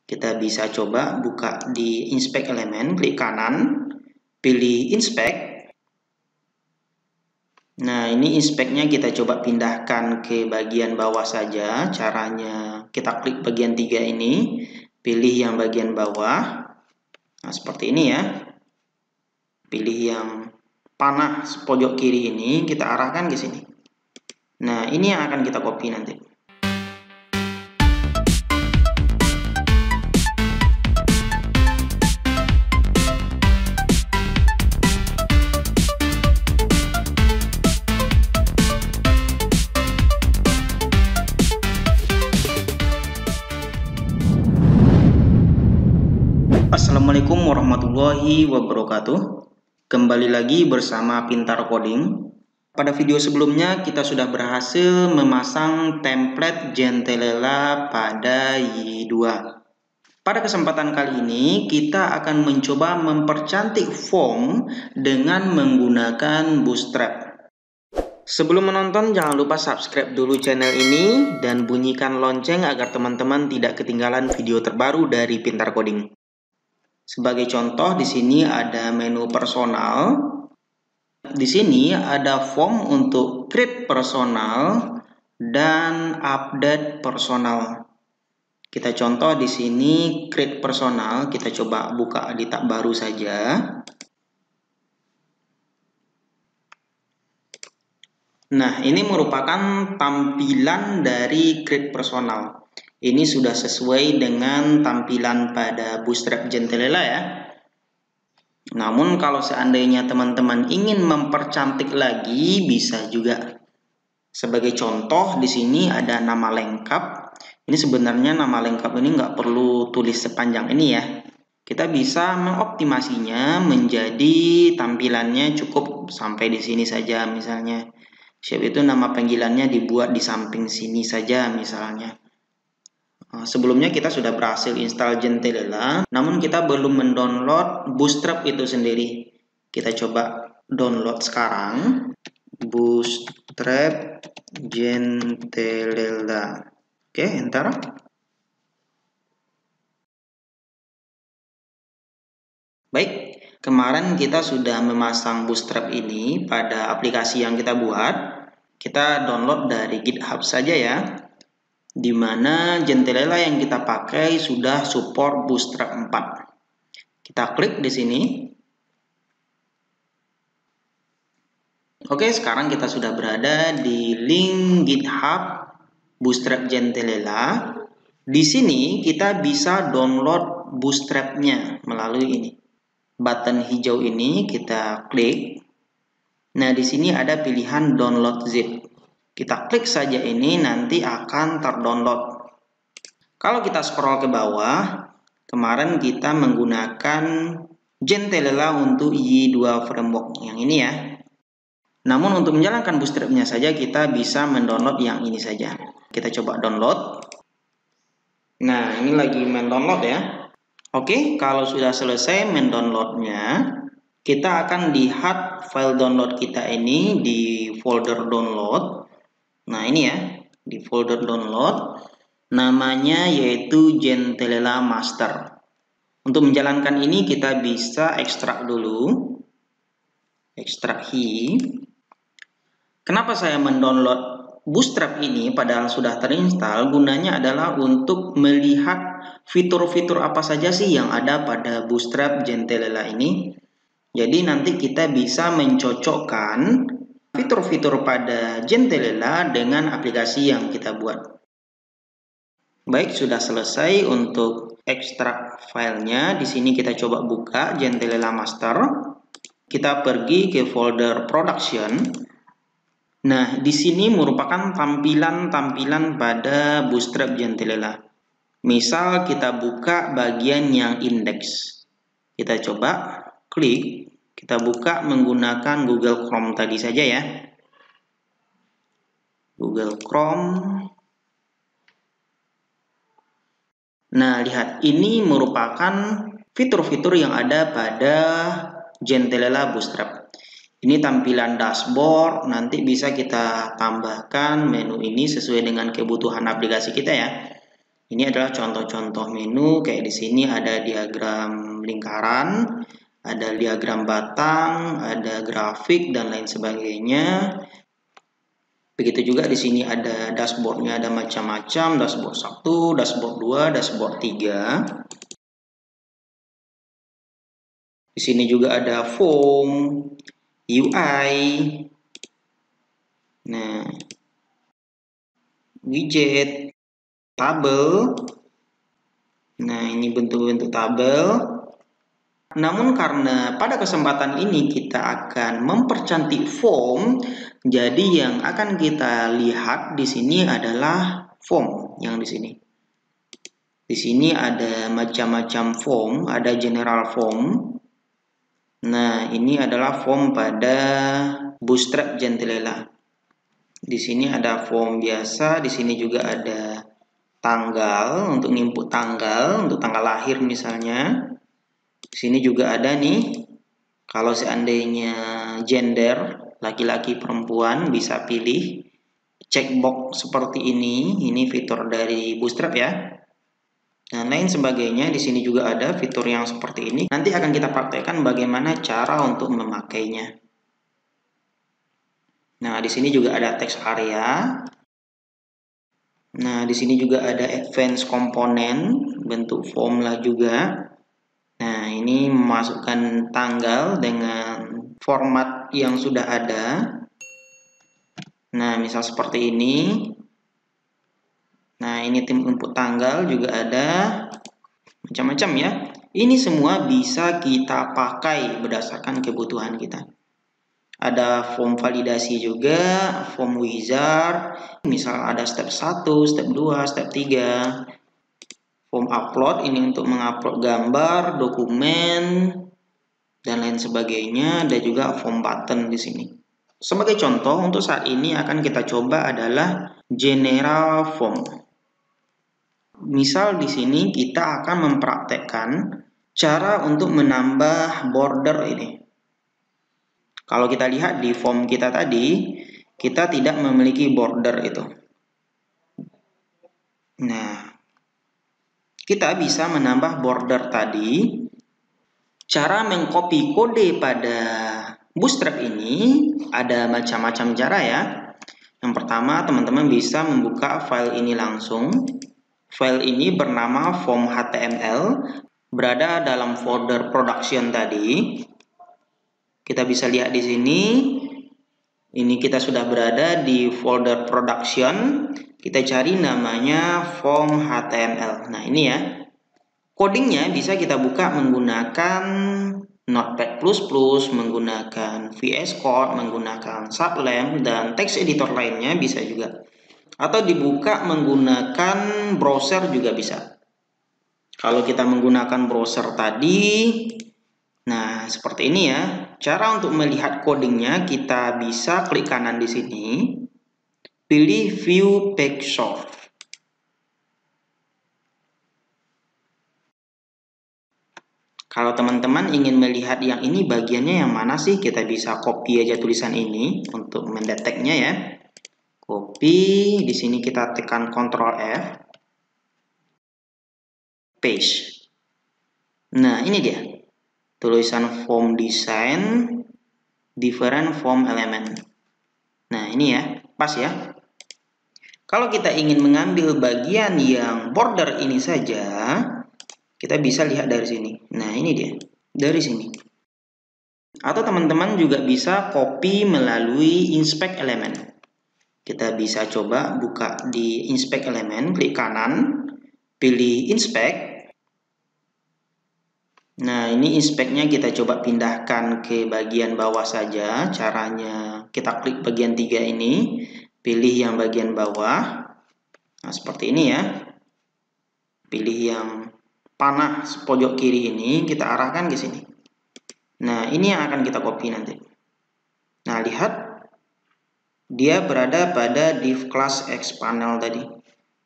Kita bisa coba buka di Inspect Element, klik kanan, pilih Inspect. Nah, ini inspect-nya kita coba pindahkan ke bagian bawah saja. Caranya kita klik bagian 3 ini, pilih yang bagian bawah. Nah, seperti ini ya. Pilih yang panah pojok kiri ini, kita arahkan ke sini. Nah, ini yang akan kita copy nanti. Assalamualaikum warahmatullahi wabarakatuh. Kembali lagi bersama Pintar Coding. Pada video sebelumnya kita sudah berhasil memasang template Gentelela pada Y2. Pada kesempatan kali ini kita akan mencoba mempercantik form dengan menggunakan Bootstrap. Sebelum menonton jangan lupa subscribe dulu channel ini dan bunyikan lonceng agar teman-teman tidak ketinggalan video terbaru dari Pintar Coding. Sebagai contoh, di sini ada menu personal. Di sini ada form untuk create personal dan update personal. Kita contoh di sini create personal. Kita coba buka di tab baru saja. Nah, ini merupakan tampilan dari create personal. Ini sudah sesuai dengan tampilan pada Bootstrap Gentelela ya. Namun kalau seandainya teman-teman ingin mempercantik lagi, bisa juga. Sebagai contoh di sini ada nama lengkap. Ini sebenarnya nama lengkap ini nggak perlu tulis sepanjang ini ya. Kita bisa mengoptimasinya menjadi tampilannya cukup sampai di sini saja misalnya. Siap itu nama panggilannya dibuat di samping sini saja misalnya. Sebelumnya kita sudah berhasil install Gentelela, namun kita belum mendownload Bootstrap itu sendiri. Kita coba download sekarang. Bootstrap Gentelela. Oke, enter. Baik, kemarin kita sudah memasang Bootstrap ini pada aplikasi yang kita buat. Kita download dari GitHub saja ya. Di mana Gentelela yang kita pakai sudah support Bootstrap 4. Kita klik di sini. Oke, sekarang kita sudah berada di link GitHub Bootstrap Gentelela. Di sini kita bisa download Bootstrap-nya melalui ini. Button hijau ini kita klik. Nah, di sini ada pilihan download zip. Kita klik saja ini, nanti akan terdownload. Kalau kita scroll ke bawah, kemarin kita menggunakan Gentelela untuk Y2 framework yang ini ya. Namun untuk menjalankan Bootstrap-nya saja kita bisa mendownload yang ini saja. Kita coba download. Nah, ini lagi mendownload ya. Oke, kalau sudah selesai mendownloadnya, kita akan lihat file download kita ini di folder download. Nah, ini ya, di folder download, namanya yaitu Gentelela Master. Untuk menjalankan ini kita bisa ekstrak dulu. Ekstrak hi. Kenapa saya mendownload Bootstrap ini padahal sudah terinstall? Gunanya adalah untuk melihat fitur-fitur apa saja sih yang ada pada Bootstrap Gentelela ini. Jadi nanti kita bisa mencocokkan fitur-fitur pada Gentelela dengan aplikasi yang kita buat. Baik, sudah selesai untuk ekstrak filenya. Di sini kita coba buka Gentelela Master. Kita pergi ke folder Production. Nah, di sini merupakan tampilan-tampilan pada Bootstrap Gentelela. Misal kita buka bagian yang index. Kita coba klik. Kita buka menggunakan Google Chrome tadi saja ya. Google Chrome. Nah, lihat. Ini merupakan fitur-fitur yang ada pada Gentelela Bootstrap. Ini tampilan dashboard. Nanti bisa kita tambahkan menu ini sesuai dengan kebutuhan aplikasi kita ya. Ini adalah contoh-contoh menu, kayak di sini ada diagram lingkaran, ada diagram batang, ada grafik, dan lain sebagainya. Begitu juga di sini ada dashboardnya, ada macam-macam, dashboard 1, dashboard 2, dashboard 3. Di sini juga ada form, UI, nah, widget, tabel. Nah, ini bentuk-bentuk tabel. Namun karena pada kesempatan ini kita akan mempercantik form, jadi yang akan kita lihat di sini adalah form yang di sini. Di sini ada macam-macam form, ada general form. Nah, ini adalah form pada Bootstrap Gentilella. Di sini ada form biasa, di sini juga ada tanggal untuk input tanggal, untuk tanggal lahir misalnya. Di sini juga ada nih, kalau seandainya gender, laki-laki perempuan bisa pilih checkbox seperti ini fitur dari Bootstrap ya. Dan lain sebagainya. Di sini juga ada fitur yang seperti ini. Nanti akan kita praktekkan bagaimana cara untuk memakainya. Nah, di sini juga ada text area. Nah, di sini juga ada advanced komponen, bentuk formula juga. Nah, ini memasukkan tanggal dengan format yang sudah ada. Nah, misal seperti ini. Nah, ini tim input tanggal juga ada. Macam-macam ya. Ini semua bisa kita pakai berdasarkan kebutuhan kita. Ada form validasi juga, form wizard. Misal ada step 1, step 2, step 3. Form upload ini untuk mengupload gambar, dokumen, dan lain sebagainya. Ada juga form button di sini. Sebagai contoh, untuk saat ini akan kita coba adalah general form. Misal di sini kita akan mempraktekkan cara untuk menambah border ini. Kalau kita lihat di form kita tadi, kita tidak memiliki border itu. Nah, kita bisa menambah border tadi. Cara mengcopy kode pada Bootstrap ini ada macam-macam cara ya. Yang pertama, teman-teman bisa membuka file ini langsung. File ini bernama form HTML, berada dalam folder production tadi. Kita bisa lihat di sini. Ini kita sudah berada di folder production. Kita cari namanya form HTML. Nah, ini ya. Codingnya bisa kita buka menggunakan Notepad++, menggunakan VS Code, menggunakan Sublime, dan text editor lainnya bisa juga. Atau dibuka menggunakan browser juga bisa. Kalau kita menggunakan browser tadi, nah seperti ini ya. Cara untuk melihat codingnya, kita bisa klik kanan di sini, pilih View Page Source. Kalau teman-teman ingin melihat yang ini bagiannya yang mana sih, kita bisa copy aja tulisan ini untuk mendeteknya ya. Copy, di sini kita tekan Ctrl F. Paste. Nah, ini dia. Tulisan form design, different form element. Nah, ini ya, pas ya. Kalau kita ingin mengambil bagian yang border ini saja, kita bisa lihat dari sini. Nah, ini dia. Dari sini. Atau teman-teman juga bisa copy melalui inspect element. Kita bisa coba buka di inspect element, klik kanan, pilih inspect. Nah, ini inspect-nya kita coba pindahkan ke bagian bawah saja. Caranya kita klik bagian 3 ini, pilih yang bagian bawah. Nah, seperti ini ya. Pilih yang panah pojok kiri ini, kita arahkan ke sini. Nah, ini yang akan kita copy nanti. Nah, lihat. Dia berada pada div class xpanel tadi.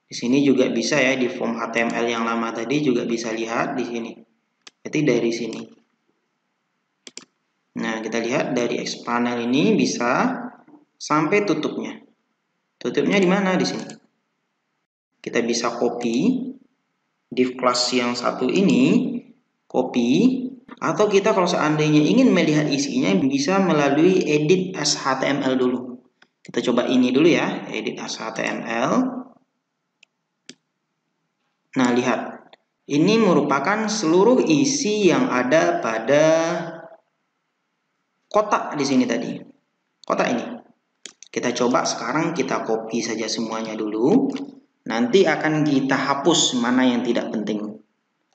Di sini juga bisa ya, di form HTML yang lama tadi juga bisa lihat di sini. Berarti dari sini. Nah, kita lihat dari xpanel ini bisa sampai tutupnya. Tutupnya di mana? Di sini. Kita bisa copy. div class yang satu ini, copy, atau kita kalau seandainya ingin melihat isinya bisa melalui edit as HTML dulu. Kita coba ini dulu ya, edit as HTML. Nah, lihat. Ini merupakan seluruh isi yang ada pada kotak di sini tadi. Kotak ini. Kita coba sekarang kita copy saja semuanya dulu. Nanti akan kita hapus mana yang tidak penting.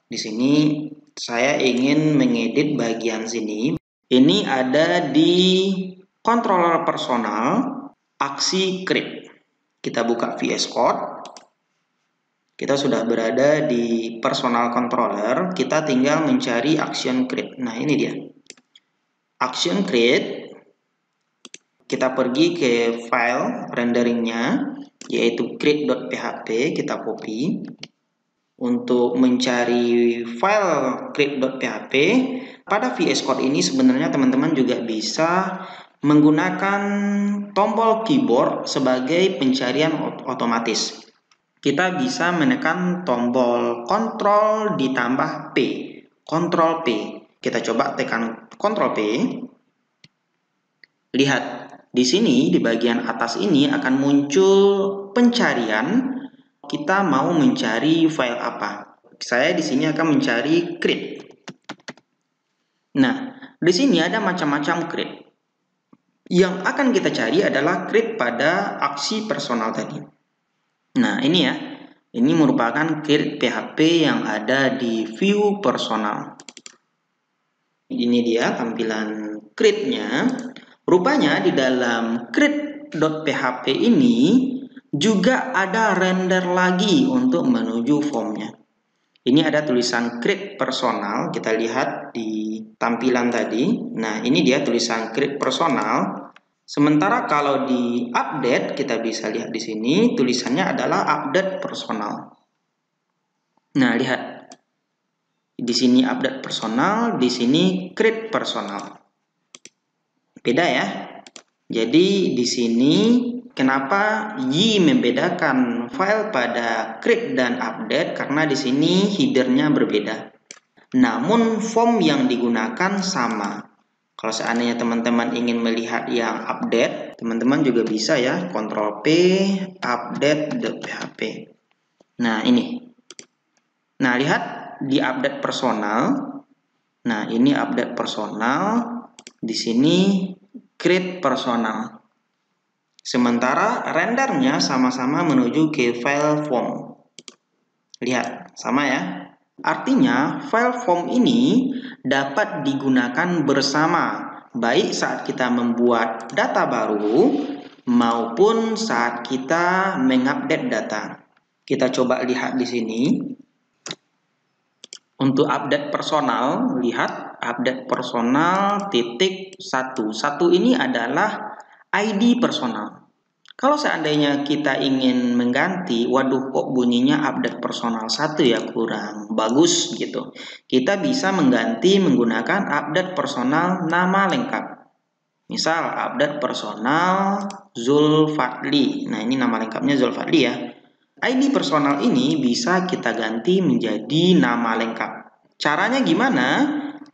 Di sini saya ingin mengedit bagian sini. Ini ada di controller personal, aksi create. Kita buka VS Code. Kita sudah berada di personal controller. Kita tinggal mencari action create. Nah, ini dia. Action create. Kita pergi ke file renderingnya, yaitu create.php, kita copy. Untuk mencari file create.php, pada VS Code ini sebenarnya teman-teman juga bisa menggunakan tombol keyboard sebagai pencarian otomatis. Kita bisa menekan tombol Ctrl ditambah P, Ctrl P. Kita coba tekan Ctrl P. Lihat, di sini di bagian atas ini akan muncul pencarian. Kita mau mencari file apa? Saya di sini akan mencari create. Nah, di sini ada macam-macam create. Yang akan kita cari adalah create pada aksi personal tadi. Nah, ini ya. Ini merupakan create PHP yang ada di view personal. Ini dia tampilan create-nya. Rupanya di dalam create.php ini juga ada render lagi untuk menuju formnya. Ini ada tulisan create personal. Kita lihat di tampilan tadi. Nah, ini dia tulisan create personal. Sementara kalau di update, kita bisa lihat di sini tulisannya adalah update personal. Nah, lihat. Di sini update personal, di sini create personal. Beda ya. Jadi di sini kenapa Y membedakan file pada create dan update? Karena di sini headernya berbeda. Namun form yang digunakan sama. Kalau seandainya teman-teman ingin melihat yang update, teman-teman juga bisa ya, Ctrl P, update.php. Nah, ini. Nah, lihat di update personal. Nah, ini update personal. Di sini create personal. Sementara rendernya sama-sama menuju ke file form. Lihat, sama ya. Artinya, file form ini dapat digunakan bersama, baik saat kita membuat data baru maupun saat kita mengupdate data. Kita coba lihat di sini. Untuk update personal, lihat update personal titik 1. 1 ini adalah ID personal. Kalau seandainya kita ingin mengganti, waduh kok bunyinya update personal 1 ya, kurang bagus gitu. Kita bisa mengganti menggunakan update personal nama lengkap. Misal update personal Zulfadli. Nah, ini nama lengkapnya Zulfadli ya. ID personal ini bisa kita ganti menjadi nama lengkap. Caranya gimana?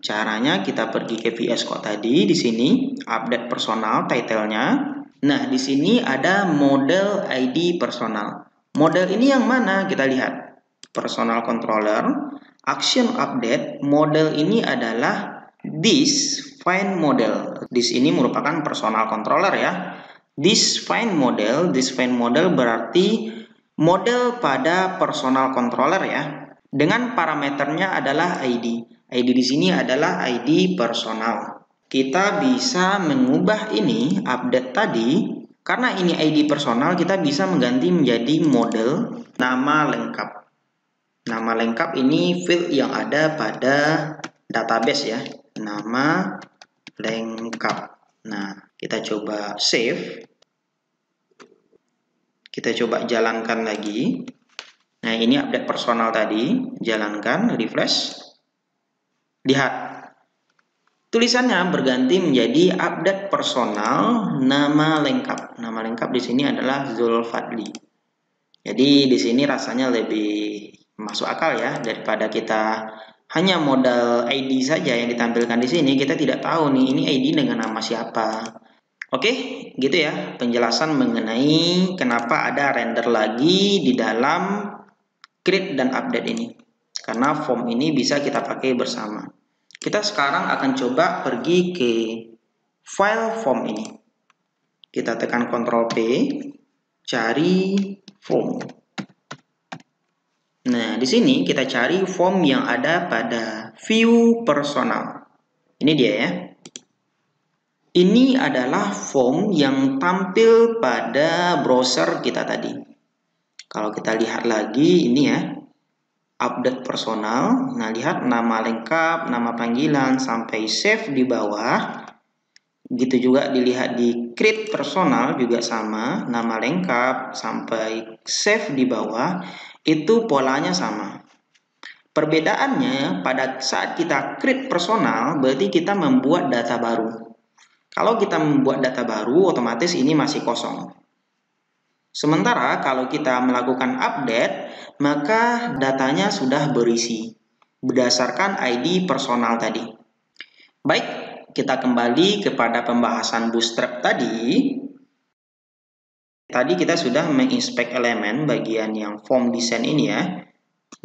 Caranya kita pergi ke VS Code tadi, di sini update personal title-nya. Nah, di sini ada model ID personal. Model ini yang mana? Kita lihat. Personal controller, action update, model ini adalah this find model. This ini merupakan personal controller ya. This find model berarti model pada personal controller ya. Dengan parameternya adalah ID. ID di sini adalah ID personal. Kita bisa mengubah ini update tadi. Karena ini ID personal, kita bisa mengganti menjadi model nama lengkap. Nama lengkap ini field yang ada pada database ya. Nama lengkap. Nah, kita coba save. Kita coba jalankan lagi. Nah, ini update personal tadi. Jalankan, refresh. Lihat. Tulisannya berganti menjadi update personal nama lengkap. Nama lengkap di sini adalah Zulfadli. Jadi di sini rasanya lebih Masuk akal ya, daripada kita hanya modal ID saja yang ditampilkan di sini, kita tidak tahu nih ini ID dengan nama siapa. Oke, gitu ya penjelasan mengenai kenapa ada render lagi di dalam create dan update ini. Karena form ini bisa kita pakai bersama. Kita sekarang akan coba pergi ke file form ini. Kita tekan Ctrl P, cari form. Nah, di sini kita cari form yang ada pada view personal. Ini dia ya. Ini adalah form yang tampil pada browser kita tadi. Kalau kita lihat lagi, ini ya, update personal. Nah, lihat nama lengkap, nama panggilan, sampai save di bawah. Gitu juga dilihat di create personal juga sama, nama lengkap sampai save di bawah, itu polanya sama. Perbedaannya pada saat kita create personal berarti kita membuat data baru. Kalau kita membuat data baru otomatis ini masih kosong. Sementara kalau kita melakukan update maka datanya sudah berisi berdasarkan ID personal tadi. Baik, kita kembali kepada pembahasan Bootstrap tadi. Tadi kita sudah menginspek elemen bagian yang form design ini ya.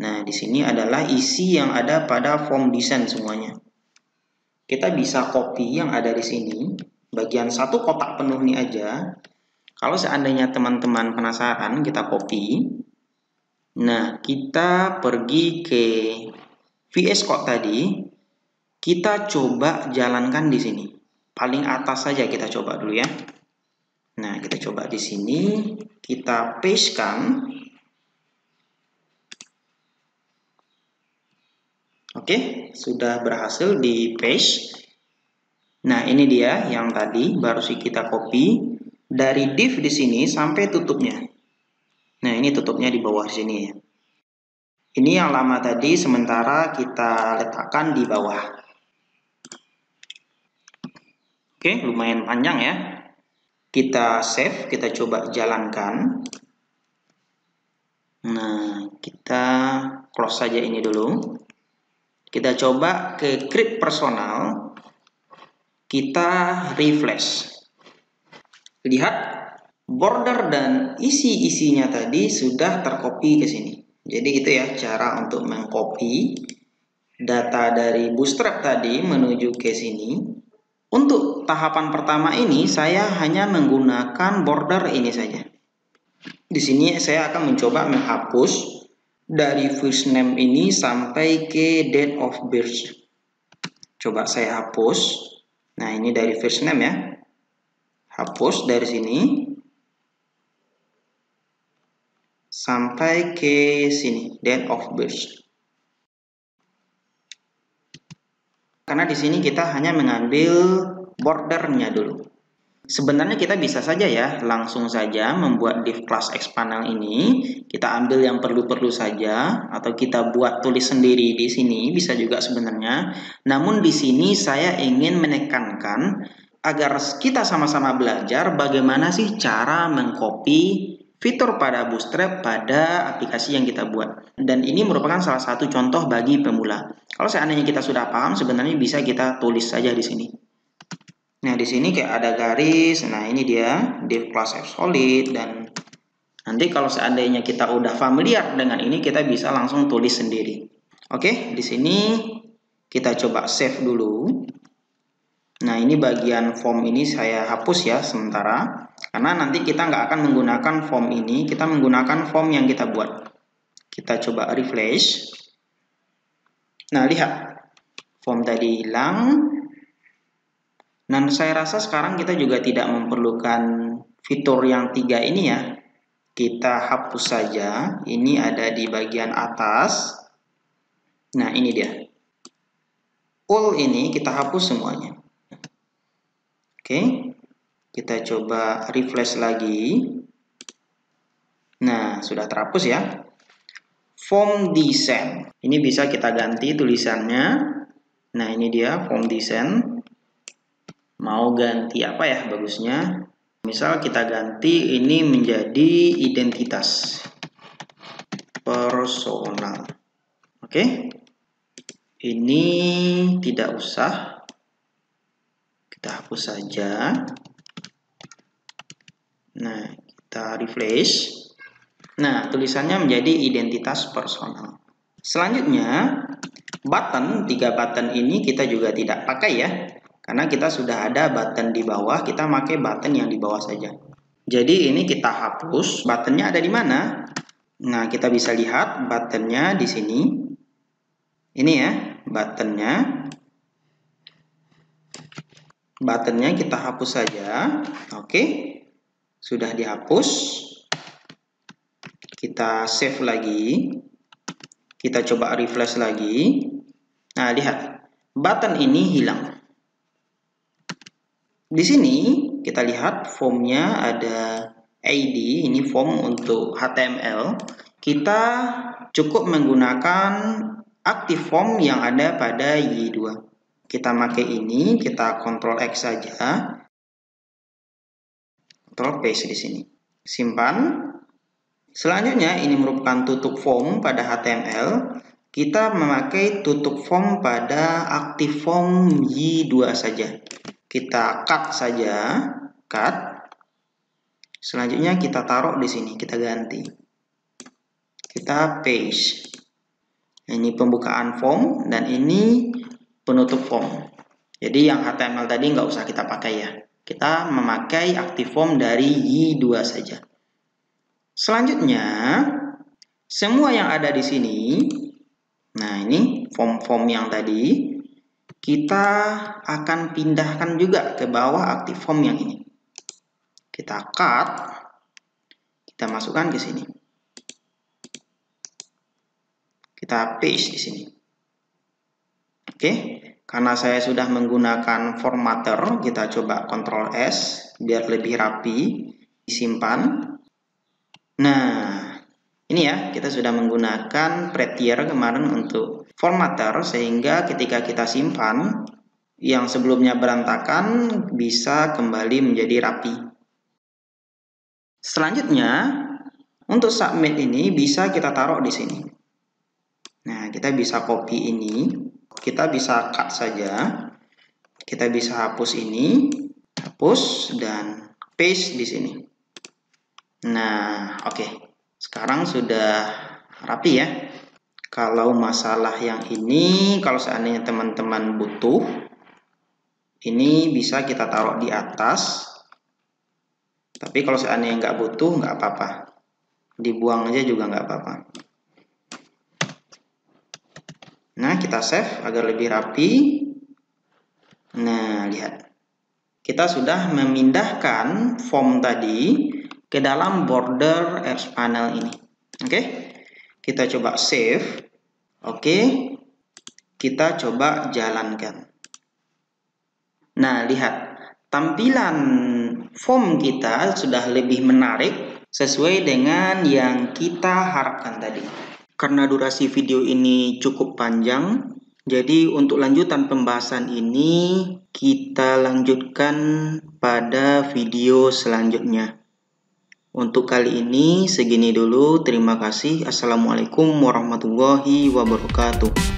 Nah, di sini adalah isi yang ada pada form design semuanya. Kita bisa copy yang ada di sini, bagian satu kotak penuh ini aja. Kalau seandainya teman-teman penasaran, kita copy. Nah, kita pergi ke VS Code tadi. Kita coba jalankan di sini. Paling atas saja kita coba dulu ya. Nah, kita coba di sini. Kita pastekan. Oke, sudah berhasil di paste. Nah, ini dia yang tadi baru sih kita copy dari div di sini sampai tutupnya. Nah, ini tutupnya di bawah sini ya. Ini yang lama tadi, sementara kita letakkan di bawah. Oke, lumayan panjang ya. Kita save, kita coba jalankan. Nah, kita close saja ini dulu. Kita coba ke create personal. Kita refresh. Lihat, border dan isi-isinya tadi sudah tercopy ke sini. Jadi itu ya cara untuk mengcopy data dari Bootstrap tadi menuju ke sini. Untuk tahapan pertama ini saya hanya menggunakan border ini saja. Di sini saya akan mencoba menghapus dari first name ini sampai ke date of birth. Coba saya hapus. Nah, ini dari first name ya. Hapus dari sini sampai ke sini, date of birth. Karena di sini kita hanya mengambil bordernya dulu. Sebenarnya kita bisa saja ya, langsung saja membuat div class xpanel ini. Kita ambil yang perlu-perlu saja, atau kita buat tulis sendiri di sini, bisa juga sebenarnya. Namun di sini saya ingin menekankan agar kita sama-sama belajar bagaimana sih cara mengcopy fitur pada Bootstrap pada aplikasi yang kita buat. Dan ini merupakan salah satu contoh bagi pemula. Kalau seandainya kita sudah paham, sebenarnya bisa kita tulis saja di sini. Nah, di sini kayak ada garis. Nah, ini dia div class solid, dan nanti kalau seandainya kita udah familiar dengan ini, kita bisa langsung tulis sendiri. Oke, di sini kita coba save dulu. Nah, ini bagian form ini saya hapus ya sementara, karena nanti kita nggak akan menggunakan form ini, kita menggunakan form yang kita buat. Kita coba refresh. Nah, lihat, form tadi hilang. Dan saya rasa sekarang kita juga tidak memerlukan fitur yang 3 ini ya. Kita hapus saja. Ini ada di bagian atas. Nah, ini dia. All ini kita hapus semuanya. Oke. Kita coba refresh lagi. Nah, sudah terhapus ya. Form design. Ini bisa kita ganti tulisannya. Nah, ini dia form design. Mau ganti apa ya bagusnya? Misal kita ganti ini menjadi identitas. personal. Oke. Ini tidak usah. Kita hapus saja. Nah, kita refresh. Nah, tulisannya menjadi identitas personal. Selanjutnya, button, 3 button ini kita juga tidak pakai ya. Karena kita sudah ada button di bawah, kita pakai button yang di bawah saja. Jadi ini kita hapus, buttonnya ada di mana? Nah, kita bisa lihat buttonnya di sini. Ini ya, buttonnya. Buttonnya kita hapus saja. Oke, sudah dihapus. Kita save lagi. Kita coba refresh lagi. Nah, lihat. Button ini hilang. Di sini kita lihat formnya ada ID. Ini form untuk HTML. Kita cukup menggunakan active form yang ada pada Y2. Kita pakai ini. Kita Ctrl X saja. Ctrl paste di sini. Simpan. Selanjutnya ini merupakan tutup form pada HTML. Kita memakai tutup form pada active form Y2 saja. Kita cut saja, cut. Selanjutnya kita taruh di sini, kita ganti. Kita paste. Ini pembukaan form dan ini penutup form. Jadi yang HTML tadi nggak usah kita pakai ya. Kita memakai active form dari Y2 saja. Selanjutnya, semua yang ada di sini, nah ini form-form yang tadi, kita akan pindahkan juga ke bawah active form yang ini. Kita cut, kita masukkan ke sini. Kita paste di sini. Oke, karena saya sudah menggunakan formatter, kita coba Ctrl S biar lebih rapi, disimpan. Nah, ini ya, kita sudah menggunakan Prettier kemarin untuk formatter, sehingga ketika kita simpan, yang sebelumnya berantakan bisa kembali menjadi rapi. Selanjutnya, untuk submit ini bisa kita taruh di sini. Nah, kita bisa copy ini, kita bisa cut saja, kita bisa hapus ini, hapus dan paste di sini. Nah, oke. Sekarang sudah rapi ya. Kalau masalah yang ini, kalau seandainya teman-teman butuh, ini bisa kita taruh di atas. Tapi kalau seandainya nggak butuh, nggak apa-apa. Dibuang aja juga nggak apa-apa. Nah, kita save agar lebih rapi. Nah, lihat. Kita sudah memindahkan form tadi ke dalam border apps panel ini. Oke, kita coba save. Oke, kita coba jalankan. Nah, lihat, tampilan form kita sudah lebih menarik sesuai dengan yang kita harapkan tadi. Karena durasi video ini cukup panjang, jadi untuk lanjutan pembahasan ini kita lanjutkan pada video selanjutnya. Untuk kali ini segini dulu. Terima kasih. Assalamualaikum warahmatullahi wabarakatuh.